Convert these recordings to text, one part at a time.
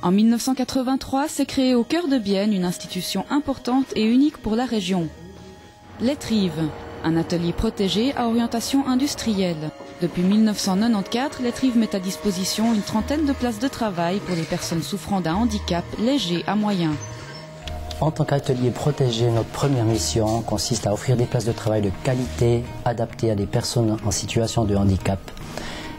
En 1983, s'est créée au cœur de Bienne une institution importante et unique pour la région. L'Etrive, un atelier protégé à orientation industrielle. Depuis 1994, l'Etrive met à disposition une trentaine de places de travail pour les personnes souffrant d'un handicap léger à moyen. En tant qu'atelier protégé, notre première mission consiste à offrir des places de travail de qualité adaptées à des personnes en situation de handicap.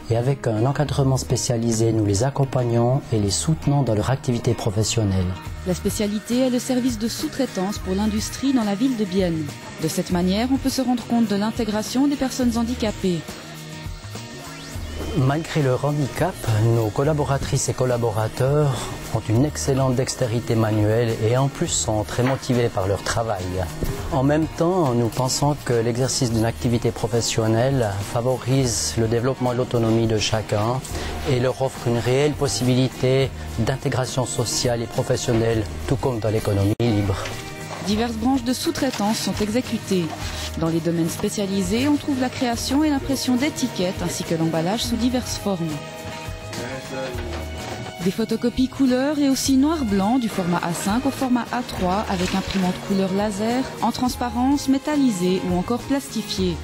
Et avec un encadrement spécialisé, nous les accompagnons et les soutenons dans leur activité professionnelle. La spécialité est le service de sous-traitance pour l'industrie dans la ville de Bienne. De cette manière, on peut se rendre compte de l'intégration des personnes handicapées. Malgré leur handicap, nos collaboratrices et collaborateurs ont une excellente dextérité manuelle et en plus sont très motivés par leur travail. En même temps, nous pensons que l'exercice d'une activité professionnelle favorise le développement de l'autonomie de chacun et leur offre une réelle possibilité d'intégration sociale et professionnelle, tout comme dans l'économie libre. Diverses branches de sous-traitance sont exécutées. Dans les domaines spécialisés, on trouve la création et l'impression d'étiquettes ainsi que l'emballage sous diverses formes. Des photocopies couleur et aussi noir-blanc du format A5 au format A3 avec imprimante couleur laser, en transparence, métallisée ou encore plastifiée.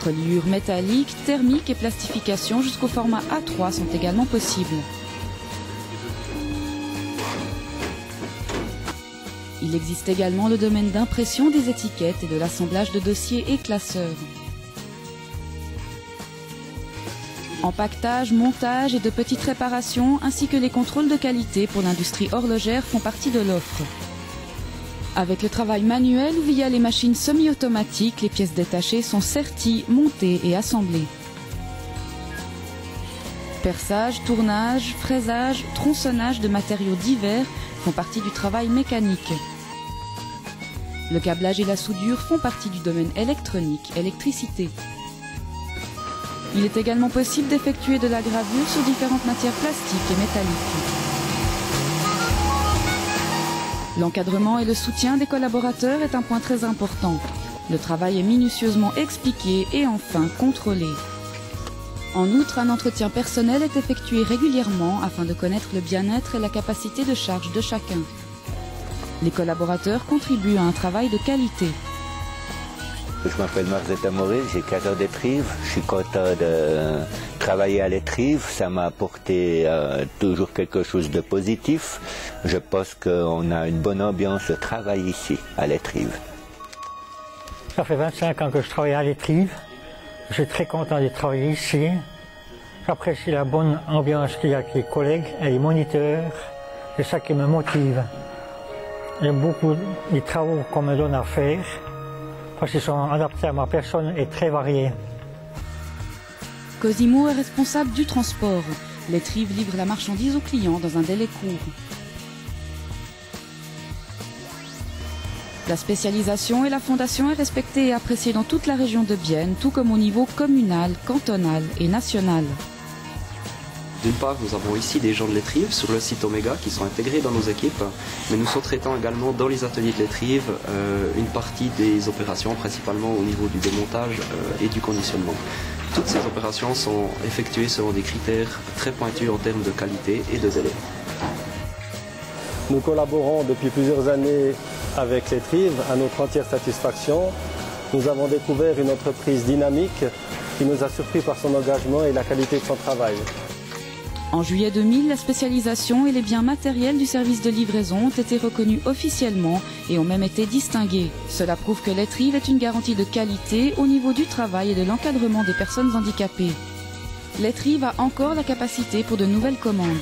Reliure métallique, thermique et plastification jusqu'au format A3 sont également possibles. Il existe également le domaine d'impression des étiquettes et de l'assemblage de dossiers et classeurs. Empaquetage, montage et de petites réparations, ainsi que les contrôles de qualité pour l'industrie horlogère font partie de l'offre. Avec le travail manuel ou via les machines semi-automatiques, les pièces détachées sont serties, montées et assemblées. Perçage, tournage, fraisage, tronçonnage de matériaux divers font partie du travail mécanique. Le câblage et la soudure font partie du domaine électronique, électricité. Il est également possible d'effectuer de la gravure sur différentes matières plastiques et métalliques. L'encadrement et le soutien des collaborateurs est un point très important. Le travail est minutieusement expliqué et enfin contrôlé. En outre, un entretien personnel est effectué régulièrement afin de connaître le bien-être et la capacité de charge de chacun. Les collaborateurs contribuent à un travail de qualité. Je m'appelle Marzetta Maurice, j'ai 15 ans d'Etrive. Je suis content de travailler à l'Etrive. Ça m'a apporté toujours quelque chose de positif. Je pense qu'on a une bonne ambiance de travail ici, à l'Etrive. Ça fait 25 ans que je travaille à l'Etrive. Je suis très content de travailler ici. J'apprécie la bonne ambiance qu'il y a avec les collègues et les moniteurs. C'est ça qui me motive. J'aime beaucoup les travaux qu'on me donne à faire parce qu'ils sont adaptés à ma personne et très variés. Cosimo est responsable du transport. L'Etrive livre la marchandise aux clients dans un délai court. La spécialisation et la fondation est respectée et appréciée dans toute la région de Bienne, tout comme au niveau communal, cantonal et national. D'une part, nous avons ici des gens de l'Etrive sur le site Omega qui sont intégrés dans nos équipes, mais nous sous-traitons également dans les ateliers de l'Etrive une partie des opérations, principalement au niveau du démontage et du conditionnement. Toutes ces opérations sont effectuées selon des critères très pointus en termes de qualité et de délai. Nous collaborons depuis plusieurs années avec l'Etrive à notre entière satisfaction. Nous avons découvert une entreprise dynamique qui nous a surpris par son engagement et la qualité de son travail. En juillet 2000, la spécialisation et les biens matériels du service de livraison ont été reconnus officiellement et ont même été distingués. Cela prouve que l'Etrive est une garantie de qualité au niveau du travail et de l'encadrement des personnes handicapées. L'Etrive a encore la capacité pour de nouvelles commandes.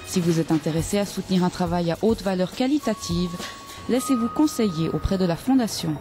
Si vous êtes intéressé à soutenir un travail à haute valeur qualitative, laissez-vous conseiller auprès de la Fondation.